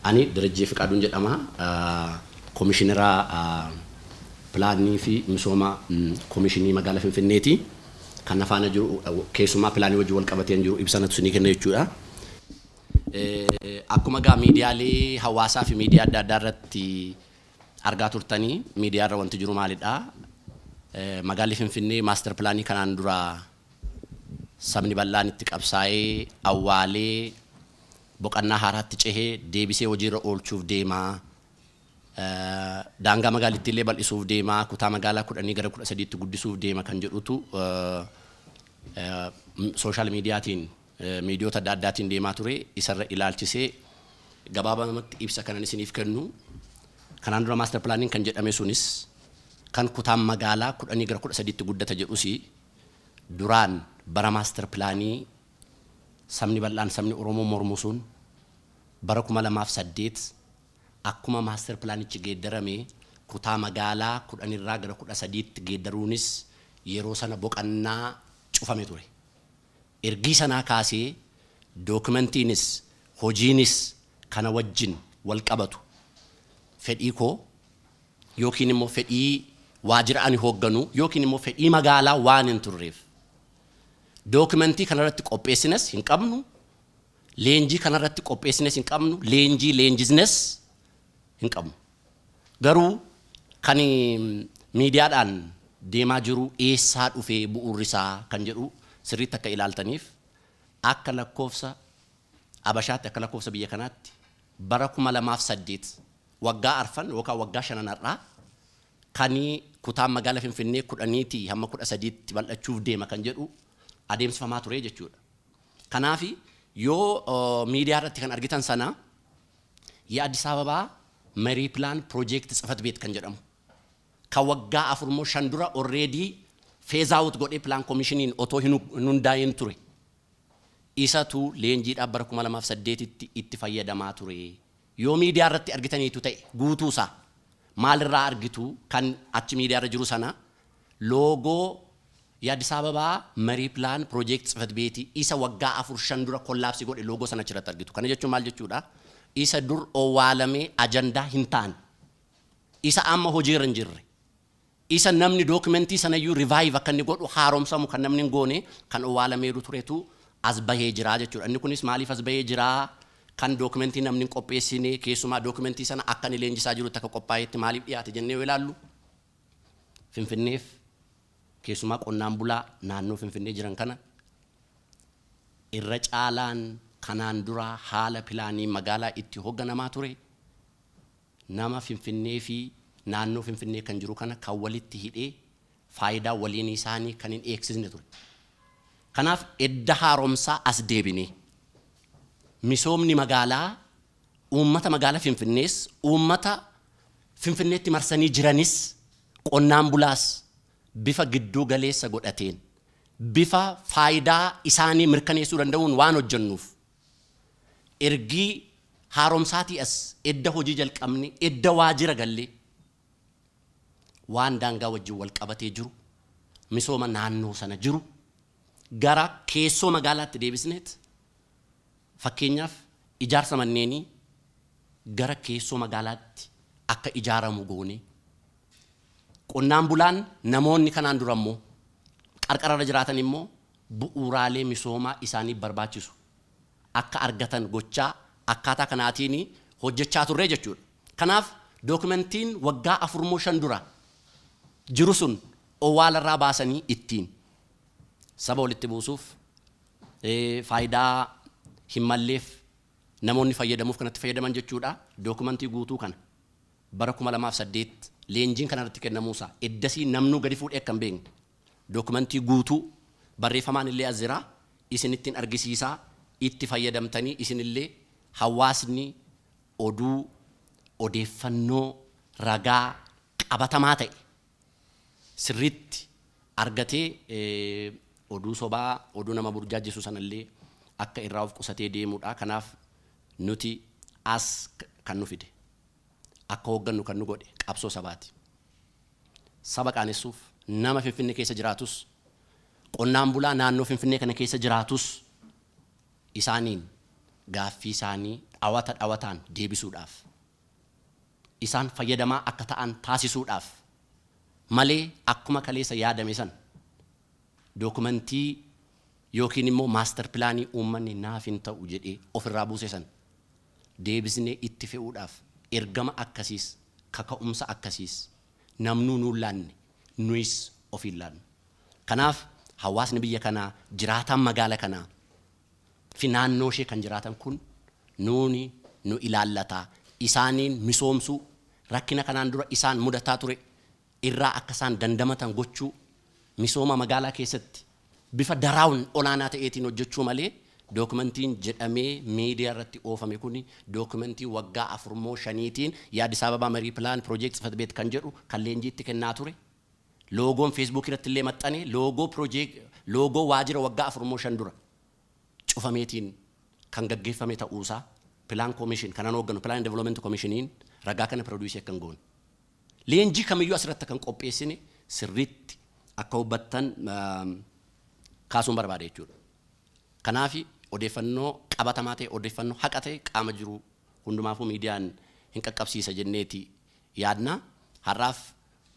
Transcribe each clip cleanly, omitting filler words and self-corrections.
Ani Darajjee Fiqaaduun jedhama. Komishinera pilaanii fi misooma komishinii magaalaa Finfinneeti. Kan afaana jiru keessumaa pilaanii wajjin wal qabatee jiru ibsanatu isinii kenna jechuudha. Akkuma gaa miidiyaalee hawaasaa fi miidiyaa adda addaa irratti argaa turtanii miidiyaa irra wanti jiru maalidha? Magaalli Finfinnee maaster pilaanii kanaan dura sabni bal'aan itti qabsaa'ee awwaalee boqonnaa haaraatti cehee deebisee hojiirra oolchuuf deemaa. Daangaa magaalittii illee bal'isuuf deemaa. Kutaa magaalaa 10 gara 13tti guddisuuf deema kan jedhutu sooshaal miidiyaatiin miidiyoota adda addaatiin deemaa ture. Isarra ilaalchisee gabaabamatti ibsa kanan isiniif kennu. Kanaan dura maaster pilaaniin kan jedhame sunis kan kutaan magaalaa 10 gara 13tti guddata jedhusi duraan bara maaster pilaanii sabni bal'aan sabni Oromoo mormu sun bara 2008 akkuma maaster pilaanichi geeddarame kutaa magaalaa 10 irraa gara 13tti geeddaruunis yeroo sana boqonnaa cufame ture. Ergii sanaa kaasee dookumentiinis hojiinis kana wajjin wal qabatu fedhii koo yookiin immoo fedhii waajjira ani hoogganu yookiin immoo fedhii magaalaa waan hin turreef dookumentii kanarratti qopheessines hin qabnu, leenjii kanarratti qopheessines hin qabnu, leenjisnes hin qabnu. Garuu kan miidiyaadhaan deemaa jiru eessaa dhufee bu'uurrisaa kan jedhu sirriitti akka ilaaltaniif akka lakkoofsa Abashaatti akka lakkoofsa biyya kanaatti bara 2008 waggaa arfan yookaan waggaa shananarraa kan kutaan magaalaa Finfinnee 10tii hamma 13tti bal'achuuf deema kan jedhu adeemsifamaa ture jechuudha. Kanaaf yoo miidiyaa irratti kan argitan sana የአዲስ አበባ መሪ ፕላን ፕሮጀክት ጽፈት ቤት kan jedhamu kan waggaa 4 dura already phase out godhee plan commissionin otoo hin hundaa'in ture. Isatu leenjiidhaaf bara 2008tti itti fayyadamaa ture. Yoo miidiyaa irratti argitaniitu ta'e guutuusaa maalirraa argitu kan achi miidiyaa irra jiru sana loogoo የአዲስ አበባ መሪ ፕላን ፕሮጀክት ጽፈት ቤት ኢሳ ወጋ 4 dura ኮላፕስ godhe loogoo sana achirratti argitu. Kana jechuun maal jechuudha? Isa dur owwaalamee ajandaa hin taane isa amma hojiirra hin jirre isa namni dookumentii sana iyyuu revive akka inni godhu haaromsamu kan namni hin goone kan owwaalamee turetu as bahee jira jechuudha. Inni kunis maaliif as bahee jira? Kan dookumentii namni hin qopheessine keessumaa dookumentii sana akka inni leenjisaa jiru akka qophaa'etti maaliif dhiyaate jennee yoo ilaallu Finfinneef keessumaa qonnaan bulaa naannoo Finfinnee jiran kana irra caalaan kanaan dura haala pilaanii magaalaa itti hoogganamaa ture nama Finfinnee fi naannoo Finfinnee kan jiru kana kan walitti hidhee faayidaa waliin isaanii kan hin eegsisne ture. Kanaaf edda haaromsaa as deebine misoomni magaalaa uummata magaalaa Finfinnees uummata Finfinneetti marsanii jiranis qonnaan bulaas bifa gidduu galeessa godhateen bifa faayidaa isaanii mirkaneessuu danda'uun waan hojjennuuf ergii haaromsaatii as edda hojii jalqabne edda waajjira galle waan daangaa wajjin wal qabatee jiru misooma naannoo sana jiru gara keessoo magaalaatti deebisneet fakkeenyaaf ijaarsa manneenii gara keessoo magaalaatti akka ijaaramu goone qonnaan bulaan namoonni kanaan dura immoo qarqararra jiraatan immoo bu'uuraalee misoomaa isaanii barbaachisu akka argatan gochaa akkaataa kanaatiin hojjechaa turre jechuudha. Kanaaf dookumentiin waggaa 4 dura jiru sun owwaalarraa baasanii ittiin saba walitti buusuuf faayidaa hin malleef namoonni fayyadamuuf kanatti fayyadaman jechuudha. Dookumentii guutuu kana bara 2008 leenjiin kanarratti kennamuusaa eddasii namnuu gadi fuudhee akka hin beekne dookumentii guutuu barreeffamaan illee as jira isinittiin argisiisaa itti fayyadamtanii isinillee hawaasni oduu odeeffannoo ragaa qabatamaa ta'e sirriitti argatee oduu sobaa oduu nama burjaajisu sanallee akka irraa of qusatee deemuudha. Kanaaf nuti as kan nu fide akka hooggannu kan nu godhe qabsoo sabaati. Saba qaanessuuf nama Finfinnee keessa jiraatus qonnaan bulaa naannoo Finfinnee kana keessa jiraatus isaaniin gaaffii isaanii dhawataan deebisuudhaaf isaan fayyadamaa akka ta'an taasisuudhaaf malee akkuma kaleessa yaadame san dookumentii yookiin immoo maaster pilaanii uummanni naaf hin ta'u jedhee ofirraa buuse san deebisnee itti fe'uudhaaf ergama akkasiis kaka'umsa akkasiis namnuu nuun laanne nuyis ofiin laannu. Kanaaf hawaasni biyya kanaa jiraataan magaala kanaa fi naannoo ishee kan jiraatan kun nuuni nu ilaallataa isaaniin misoomsuu rakkina kanaan dura isaan mudataa ture irraa akka isaan dandamatan gochuu misooma magaalaa keessatti bifa daraawun olaanaa ta'eetiin hojjechuu malee dookumentiin jedhamee miidiyaa irratti oofame kuni dookumentii waggaa 4-5tiin Addis Ababa marii pilaan piroojeektii Tsifat Beet kan jedhu kan leenjiitti kennaa ture. Loogoon Facebook irratti illee maxxane loogoo waajjira waggaa 4-5 dura cufameetiin kan gaggeeffame ta'uusaa pilaan koomishin kanan hoogganu pilaan development koomishiniin ragaa kana produusii kan goone. Leenjii kamiyyuu asirratti kan qopheessine sirriitti akka hubattan kaasuun barbaade jechuudha. Kanaaf odeeffannoo qabatamaa ta'e odeeffannoo haqa ta'e qaama jiru hundumaafuu miidiyaan hin qaqqabsiisa jenneeti yaadna. Har'aaf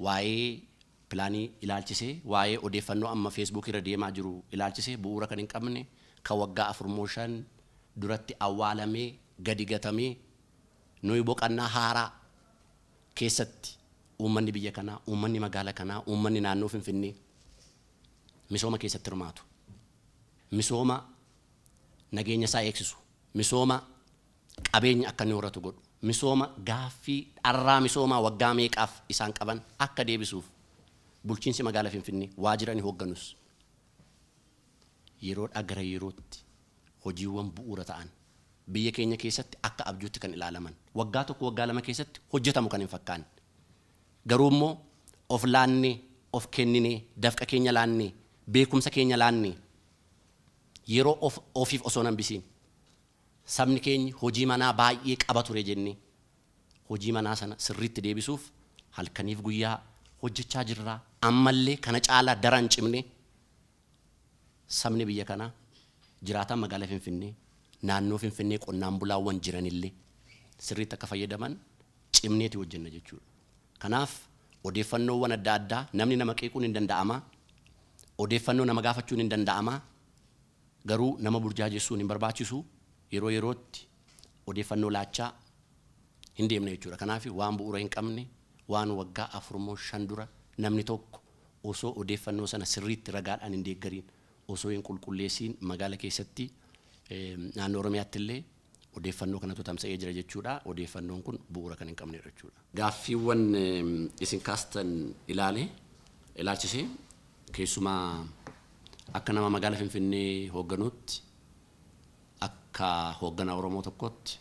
waa'ee pilaanii ilaalchisee waa'ee odeeffannoo amma Facebook irra deemaa jiru ilaalchisee bu'uura kan hin qabne kan waggaa 4-5 duratti awwaalamee gadi gatamee nuyi boqannaa haaraa keessatti uummanni biyya kanaa uummanni magaala kanaa uummanni naannoo Finfinnee misooma keessatti hirmaatu. Misooma nageenya isaa eegsisu, misooma qabeenya akka inni horatu godhu, misooma gaaffii dharraa misoomaa waggaa meeqaaf isaan qaban akka deebisuuf bulchiinsi magaalaa Finfinnee waajjira ni hoogganus yeroodhaa gara yerootti hojiiwwan bu'uura ta'an biyya keenya keessatti akka abjuutti kan ilaalaman waggaa tokko waggaa lama keessatti hojjetamu kan hin fakkaanne garuu immoo of laannee of kenninee dafqa keenya laannee beekumsa keenya laannee yeroo ofiif osoo hambisiin sabni keenya hojii manaa baay'ee qaba ture jennee hojii manaa sana sirriitti deebisuuf halkaniif guyyaa hojjechaa jirra. Ammallee kana caalaa daran cimnee sabni biyya kanaa jiraataan magaalaa Finfinnee naannoo Finfinnee qonnaan bulaawwan jiranillee sirriitti akka fayyadaman cimneeti hojjenna jechuudha. Kanaaf odeeffannoowwan adda addaa namni nama qeequun hin danda'ama, odeeffannoo nama gaafachuun hin danda'ama, garuu nama burjaajessuun hin barbaachisu. Yeroo yerootti odeeffannoo laachaa hin deemne jechuudha. Kanaaf waan bu'uura hin qabne waan waggaa 4-5 dura namni tokko osoo odeeffannoo sana sirriitti ragaadhaan hin deeggariin osoo hin qulqulleessiin magaala keessatti naannoo Oromiyaatti illee odeeffannoo kanatu tamsa'ee jira jechuudha. Odeeffannoon kun bu'uura kan hin qabne jechuudha. Gaaffiiwwan isin kaastan ilaalchisee keessumaa akka nama magaalaa Finfinnee hoogganuutti akka hoogganaa Oromoo tokkotti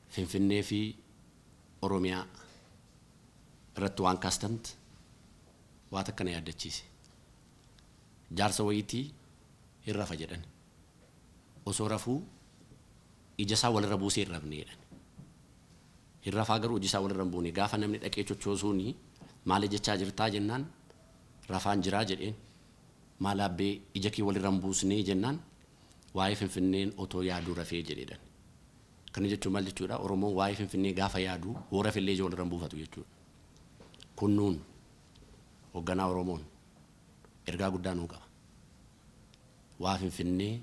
Finfinnee fi Oromiyaa irratti waan kaastanti waan akkana yaaddachiise. Jaarsa wayitii hin rafa jedhan osoo rafuu ija isaa walirra buusee hin rafne jedhan. Hin rafaa garuu ija isaa walirra hin buune gaafa namni dhaqee chochoosuuni maali jechaa jirtaa jennaan rafaan jiraa jedheen maal abbee ija kee walirra hin buusnee jennaan waa'ee Finfinneen otoo yaaduu rafee jedheedhan. Kana jechuun maal jechuudha? Oromoon waa'ee Finfinnee gaafa yaadu hoo rafillee ija walirra hin buufatu jechuudha. Kunnuun hoogganaa Oromoon ergaa guddaa nuu qaba. Waa Finfinnee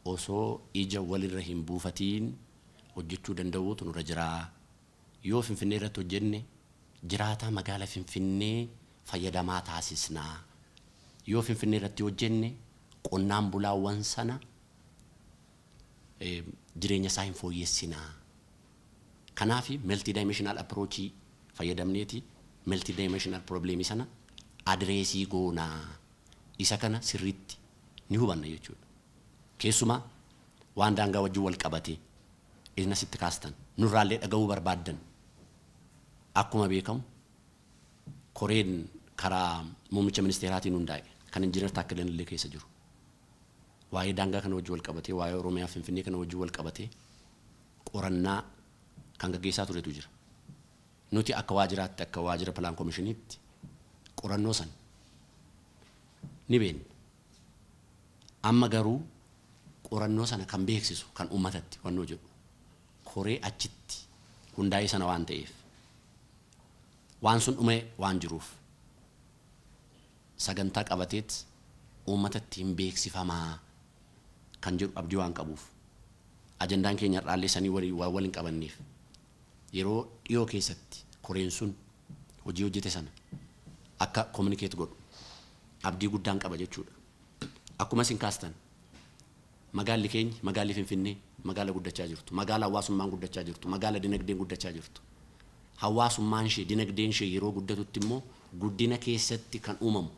osoo ija walirra hin buufatiin hojjechuu danda'uutu nurra jiraa. Yoo Finfinnee irratti hojjenne jiraataa magaalaa Finfinnee fayyadamaa taasisnaa. Yoo Finfinnee irratti hojjenne qonnaan bulaawwan sana jireenya isaa hin fooyyessinaa. Kanaaf multi-dimensional approach fayyadamneeti multi-dimensional problem sana adreesii goonaa. Isa kana sirriitti ni hubanna jechuudha. Keessumaa waan daangaa wajjin wal qabate isna sitti kaastan nurraallee dhaga'uu barbaaddan akkuma beekamu koreen karaa muummicha ministeeraatiin hundaa'e kan injiinar Taakkaleen illee keessa jiru. Waa'ee daangaa kana wajjin wal qabate waa'ee Oromiyaa Finfinnee kana wajjin wal qabate qorannaa kan gaggeessaa turetu jira. Nuti akka waajjiraatti akka waajjira pilaan koomishiniitti qorannoo san ni beekna. Amma garuu qorannoo sana kan beeksisu kan uummatatti wannoo jedhu horee achitti hundaa'ee sana waan ta'eef waan sun dhumee waan jiruuf sagantaa qabateet uummatatti hin beeksifamaa kan jedhu abdii waan qabuuf ajandaan keenya irraallee sanii waliin qabanneef yeroo dhiyoo keessatti koreen sun hojii hojjete sana akka communicate godhu abdii guddaan qaba jechuudha. Akkuma isin kaastan magaalli keenya magaalli Finfinnee magaala guddachaa jirtu, magaala hawaasummaan guddachaa jirtu, magaala dinagdeen guddachaa jirtu. Hawaasummaan ishee dinagdeen ishee yeroo guddatutti immoo guddina keessatti kan uumamu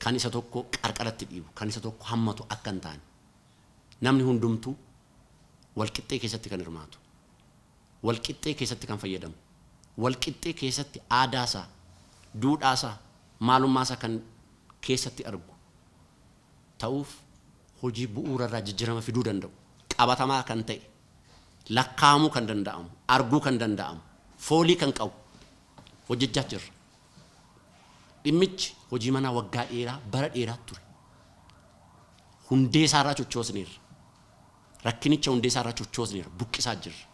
kan isa tokko qarqaratti dhiibu, kan isa tokko hammatu akka hin taane namni hundumtuu walqixxee keessatti kan hirmaatu, walqixxee keessatti kan fayyadamu, walqixxee keessatti aadaasaa, duudhaasaa, maalummaasaa kan keessatti argu ta'uuf hojii bu'uurarraa jijjiirama fiduu danda'u, qabatamaa kan ta'e, lakkaa'amuu kan danda'amu, arguu kan danda'amu, foolii kan qabu hojjechaa jirra. Dhimmichi hojii manaa waggaa dheeraa bara dheeraa ture. Hundee isaarraa chochoosneerra. Rakkinicha hundee isaarraa chochoosneerra buqqisaa jirra.